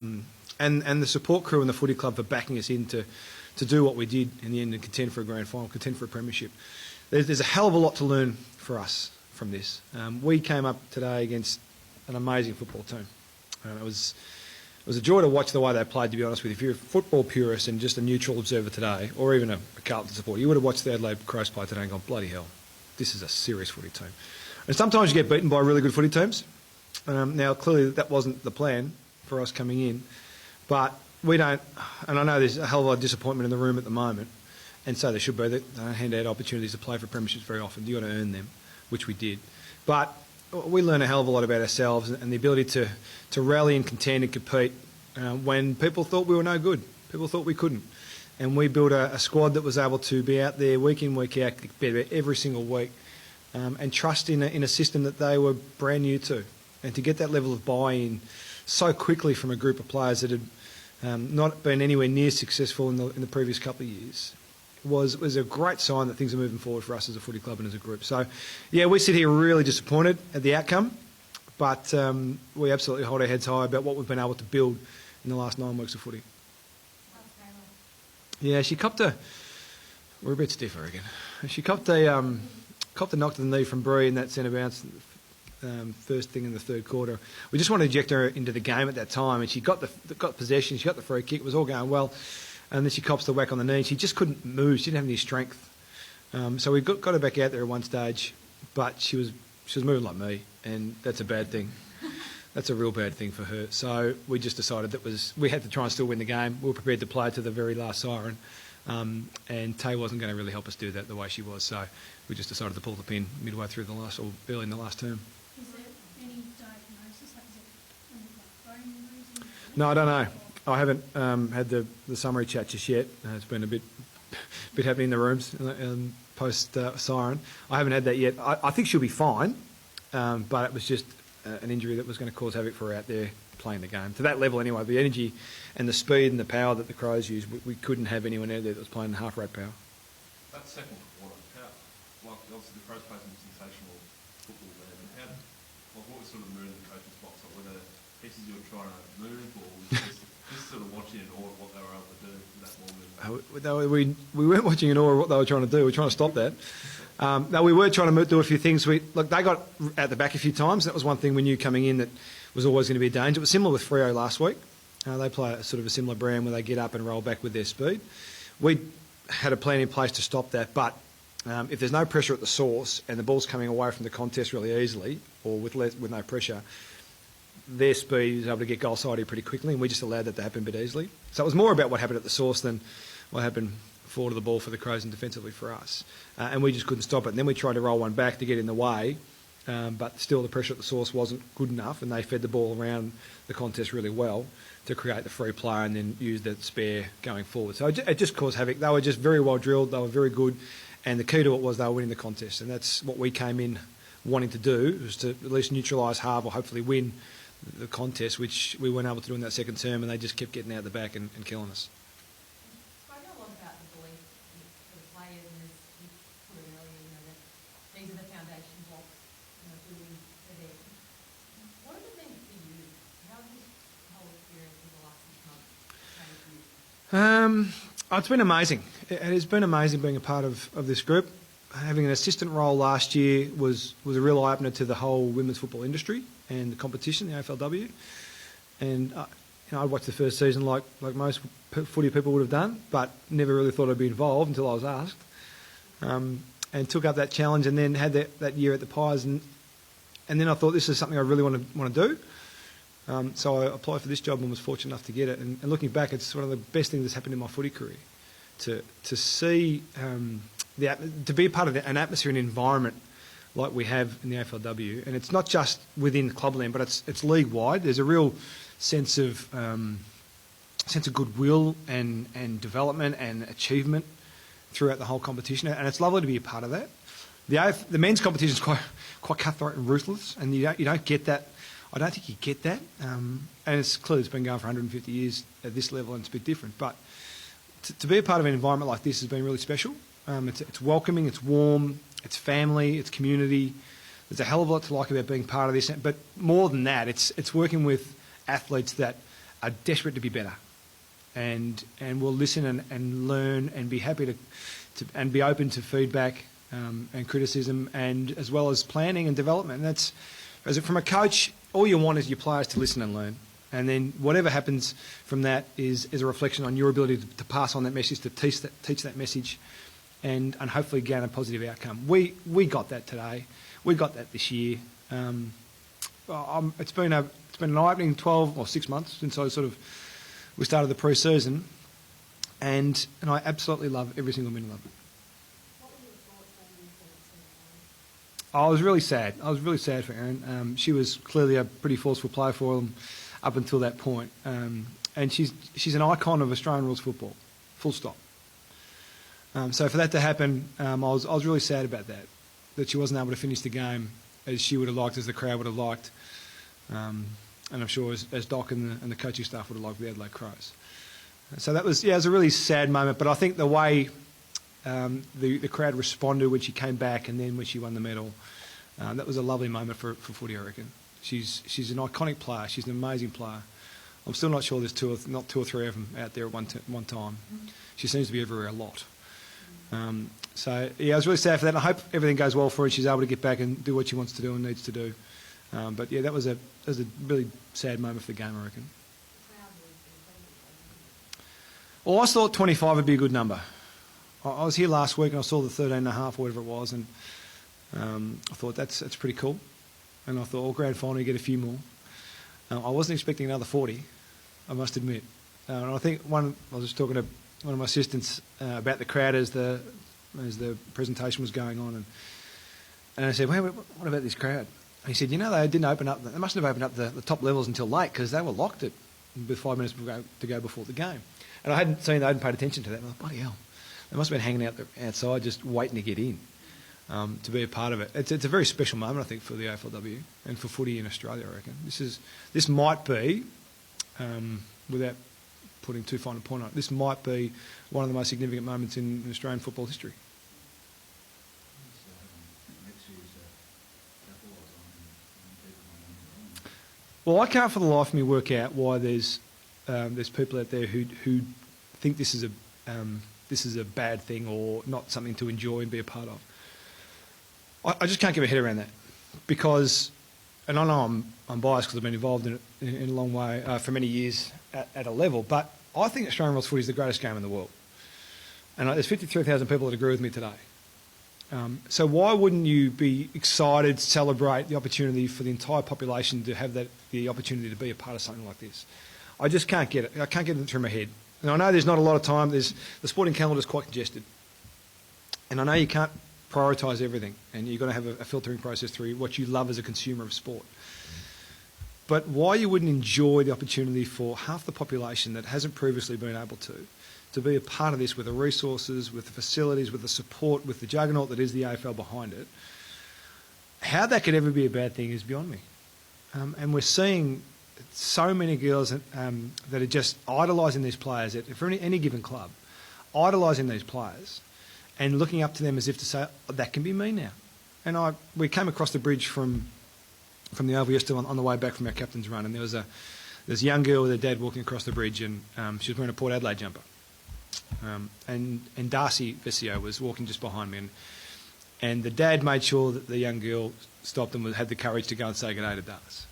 And the support crew and the footy club for backing us in to do what we did in the end and contend for a grand final, contend for a premiership. There's a hell of a lot to learn for us from this. We came up today against an amazing football team. It was a joy to watch the way they played, to be honest with you. If you're a football purist and just a neutral observer today, or even a Carlton supporter, you would have watched the Adelaide Crows play today and gone, bloody hell, this is a serious footy team. And sometimes you get beaten by really good footy teams. Now, clearly that wasn't the plan for us coming in, but we don't, and I know there's a hell of a lot of disappointment in the room at the moment, and so there should be. They don't hand out opportunities to play for premierships very often. You've got to earn them, which we did. But we learn a hell of a lot about ourselves and the ability to rally and contend and compete when people thought we were no good. People thought we couldn't. And we built a squad that was able to be out there week in, week out, better every single week, and trust in a system that they were brand new to. And to get that level of buy-in so quickly from a group of players that had not been anywhere near successful in the previous couple of years was a great sign that things are moving forward for us as a footy club and as a group. So, yeah, we sit here really disappointed at the outcome, but we absolutely hold our heads high about what we've been able to build in the last 9 weeks of footy. Yeah, she copped a... We're a bit stiff, I reckon. She copped a knock to the knee from Bree in that centre bounce first thing in the third quarter. We just wanted to eject her into the game at that time, and she got possession, she got the free kick, it was all going well, and then she cops the whack on the knee. She just couldn't move, she didn't have any strength. So we got her back out there at one stage, but she was moving like me, and that's a bad thing. That's a real bad thing for her. So we just decided we had to try and still win the game. We were prepared to play to the very last siren, and Tay wasn't going to really help us do that the way she was. So we just decided to pull the pin midway through early in the last term. Is there any diagnosis? Like, is it bone injuries? No, I don't know. I haven't had the summary chat just yet. It's been a bit happening in the rooms post siren. I haven't had that yet. I think she'll be fine, but it was just an injury that was going to cause havoc for her out there playing the game. To that level anyway, the energy and the speed and the power that the Crows use, we couldn't have anyone out there that was playing half-rate power. That second quarter, obviously the Crows played some sensational football there, but what was sort of the mood in the coach's box? Like, were there pieces you were trying to move, or was just sort of watching in awe of what they were able to do in that moment? We weren't watching in awe of what they were trying to do. We were trying to stop that. No, we were trying to do a few things. They got out the back a few times. That was one thing we knew coming in that was always going to be a danger. It was similar with Freo last week. They play a sort of a similar brand where they get up and roll back with their speed. We had a plan in place to stop that, but if there's no pressure at the source and the ball's coming away from the contest really easily, or with no pressure, their speed is able to get goal-sided pretty quickly, and we just allowed that to happen a bit easily. So it was more about what happened at the source than what happened forward of the ball for the Crows and defensively for us. And we just couldn't stop it. And then we tried to roll one back to get in the way, but still the pressure at the source wasn't good enough, and they fed the ball around the contest really well to create the free play and then use that spare going forward. So it just caused havoc. They were just very well drilled, they were very good, and the key to it was they were winning the contest, and that's what we came in wanting to do, was to at least neutralise half or hopefully win the contest, which we weren't able to do in that second term, and they just kept getting out the back and killing us. I know a lot about the belief for the players, and as you put it earlier, that these are the foundation blocks, building for them. What has it meant for you? How has this whole experience in the last 6 months changed you? It's been amazing. It has been amazing being a part of this group. Having an assistant role last year was a real eye-opener to the whole women's football industry and the competition, the AFLW. And I watched the first season like most footy people would have done, but never really thought I'd be involved until I was asked. And took up that challenge, and then had that year at the Pies, and then I thought this is something I really want to do. So I applied for this job and was fortunate enough to get it. And looking back, it's one of the best things that's happened in my footy career. To see to be a part of an atmosphere and environment like we have in the AFLW, and it's not just within clubland, but it's league wide. There's a real sense of goodwill and development and achievement throughout the whole competition, and it's lovely to be a part of that. The men's competition is quite cutthroat and ruthless, and you don't get that. I don't think you get that, and it's clearly been going for 150 years at this level, and it's a bit different. But to be a part of an environment like this has been really special. It's welcoming, it's warm, it's family, it's community. There's a hell of a lot to like about being part of this. But more than that, it's working with athletes that are desperate to be better, and will listen and learn and be happy to and be open to feedback and criticism, and as well as planning and development. And that's, from a coach, all you want is your players to listen and learn. And then whatever happens from that is a reflection on your ability to pass on that message, to teach that message, and hopefully gain a positive outcome. We got that today. We got that this year. It's been an eye-opening 12 or 6 months since we started the pre-season, and I absolutely love every single minute of it. What were your thoughts when you saw it? I was really sad. I was really sad for Erin. She was clearly a pretty forceful player for them up until that point. And she's an icon of Australian rules football, full stop. So for that to happen, I was really sad about that she wasn't able to finish the game as she would have liked, as the crowd would have liked. And I'm sure as Doc and the coaching staff would have liked with the Adelaide Crows. So that was, it was a really sad moment, but I think the way the crowd responded when she came back and then when she won the medal, that was a lovely moment for footy, I reckon. She's an iconic player. She's an amazing player. I'm still not sure there's not two or three of them out there at one time. She seems to be everywhere a lot. So I was really sad for that. I hope everything goes well for her. She's able to get back and do what she wants to do and needs to do. But that was a really sad moment for the game, I reckon. Well, I thought 25 would be a good number. I was here last week and I saw the 13.5 or whatever it was, and I thought that's pretty cool. And I thought, grand final, you get a few more. I wasn't expecting another 40, I must admit. And I think I was just talking to one of my assistants about the crowd as the presentation was going on, and I said, what about this crowd? And he said, they didn't open up. They mustn't have opened up the top levels until late because they were locked with 5 minutes to go before the game. And I hadn't paid attention to that. And I thought, bloody hell, they must have been hanging out outside just waiting to get in to be a part of it. It's a very special moment, I think, for the AFLW and for footy in Australia, I reckon. This might be, without putting too fine a point on it, this might be one of the most significant moments in Australian football history. Well, I can't for the life of me work out why there's people out there who think this is a bad thing or not something to enjoy and be a part of. I just can't get my head around that because, and I know I'm biased because I've been involved in it in a long way for many years at a level, but I think Australian rules footy is the greatest game in the world. And there's 53,000 people that agree with me today. So why wouldn't you be excited, celebrate the opportunity for the entire population to have the opportunity to be a part of something like this? I just can't get it. I can't get it through my head. And I know there's not a lot of time. The sporting calendar is quite congested. And I know you can't prioritise everything, and you've got to have a filtering process through what you love as a consumer of sport. But why you wouldn't enjoy the opportunity for half the population that hasn't previously been able to be a part of this with the resources, with the facilities, with the support, with the juggernaut that is the AFL behind it, how that could ever be a bad thing is beyond me. And we're seeing so many girls that are just idolising these players for any given club, idolising these players and looking up to them as if to say, that can be me now. And we came across the bridge from the Oval yesterday on the way back from our captain's run, and there was a young girl with her dad walking across the bridge, and she was wearing a Port Adelaide jumper. And Darcy Vesio was walking just behind me, and the dad made sure that the young girl stopped and had the courage to go and say good day to Darcy.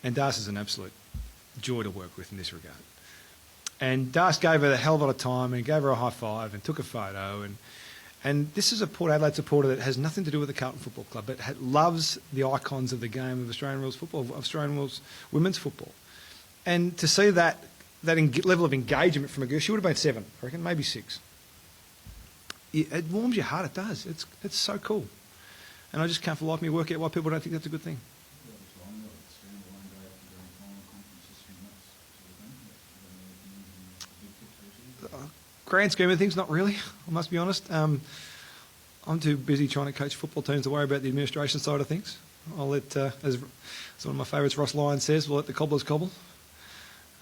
And Darcy's an absolute joy to work with in this regard. And Darcy gave her a hell of a lot of time and gave her a high five and took a photo. And this is a Port Adelaide supporter that has nothing to do with the Carlton Football Club, but loves the icons of the game of Australian rules football, of Australian rules women's football. And to see that level of engagement from a girl, she would have been 7, I reckon, maybe 6. It warms your heart, it does. It's so cool. And I just can't for the life of me work out why people don't think that's a good thing. Grand scheme of things, not really, I must be honest. I'm too busy trying to coach football teams to worry about the administration side of things. I'll let, as one of my favourites, Ross Lyon says, we'll let the cobblers cobble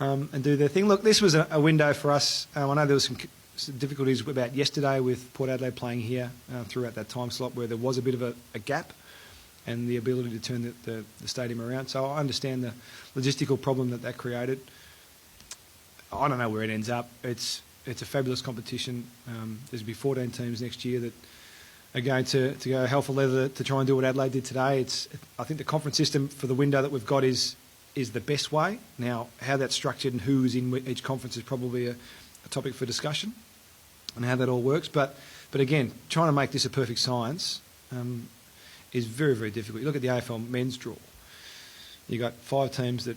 and do their thing. Look, this was a window for us. I know there was some difficulties about yesterday with Port Adelaide playing here throughout that time slot where there was a bit of a gap and the ability to turn the stadium around. So I understand the logistical problem that created. I don't know where it ends up. It's a fabulous competition. There's going to be 14 teams next year that are going to go hell for leather to try and do what Adelaide did today. I think the conference system for the window that we've got is the best way. Now, how that's structured and who is in each conference is probably a topic for discussion and how that all works. But again, trying to make this a perfect science is very, very difficult. You look at the AFL men's draw. You got 5 teams that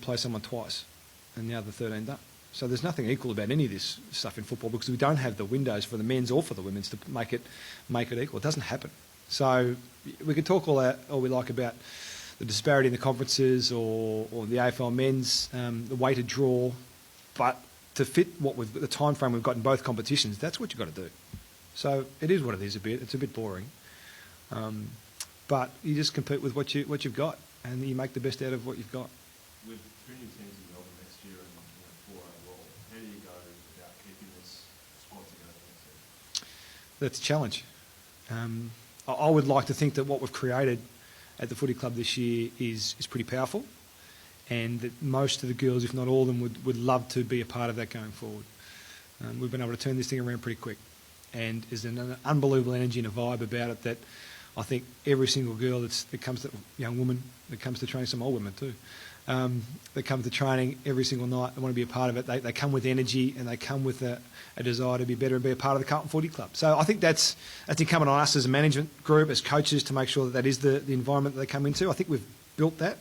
play someone twice, and the other 13 don't. So there's nothing equal about any of this stuff in football because we don't have the windows for the men's or for the women's to make it equal. It doesn't happen. So we can talk all we like about the disparity in the conferences or the AFL men's, the weighted draw, but to fit the time frame we've got in both competitions, that's what you've got to do. So it is what it is a bit. It's a bit boring, but you just compete with what you've got, and you make the best out of what you've got. With 3 new teams in Melbourne next year and 4 overall, how do you go about keeping this squad together next year? That's a challenge. I would like to think that what we've created at the footy club this year is pretty powerful, and that most of the girls, if not all of them, would love to be a part of that going forward. We've been able to turn this thing around pretty quick, and there's an unbelievable energy and a vibe about it that I think every single girl that comes to, young woman that comes to training, some old women too, that come to training every single night, they want to be a part of it. They come with energy and they come with a desire to be better and be a part of the Carlton Footy Club. So I think that's incumbent on us as a management group, as coaches, to make sure that is the environment that they come into. I think we've built that.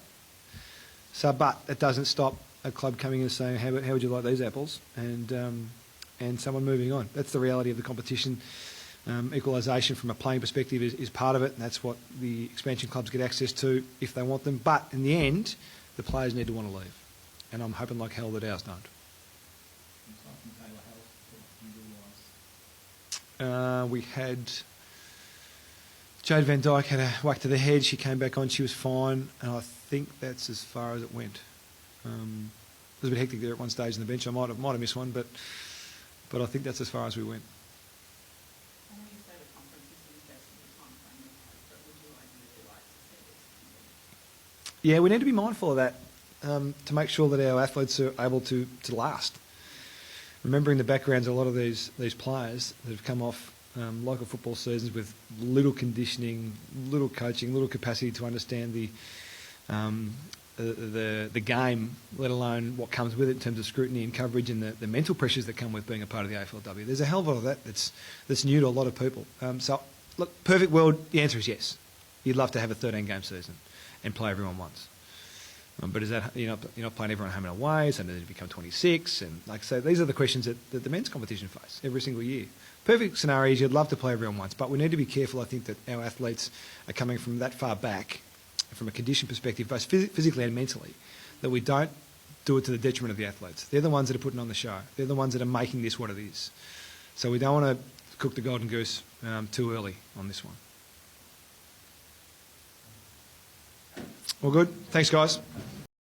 So, but it doesn't stop a club coming in and saying, how would you like these apples? And someone moving on. That's the reality of the competition. Equalisation from a playing perspective is part of it, and that's what the expansion clubs get access to if they want them. But in the end, the players need to want to leave, and I'm hoping like hell that ours don't. We had Jade Van Dyke had a whack to the head. She came back on. She was fine, and I think that's as far as it went. It was a bit hectic there at one stage on the bench. I might have missed one, but I think that's as far as we went. I know you say the conference is best in the time frame you have, but would you ideally like to see this continue? Yeah, we need to be mindful of that to make sure that our athletes are able to last. Remembering the backgrounds of a lot of these players that have come off local football seasons with little conditioning, little coaching, little capacity to understand the game, let alone what comes with it in terms of scrutiny and coverage and the mental pressures that come with being a part of the AFLW. There's a hell of a lot of that that's new to a lot of people. So, look, perfect world, the answer is yes. You'd love to have a 13-game season and play everyone once. But is that you're not playing everyone home and away, so does it become 26? And like I say, these are the questions that the men's competition face every single year. Perfect scenario is you'd love to play everyone once, but we need to be careful, I think, that our athletes are coming from that far back, from a condition perspective, both physically and mentally, that we don't do it to the detriment of the athletes. They're the ones that are putting on the show. They're the ones that are making this what it is. So we don't want to cook the golden goose too early on this one. All good? Thanks, guys.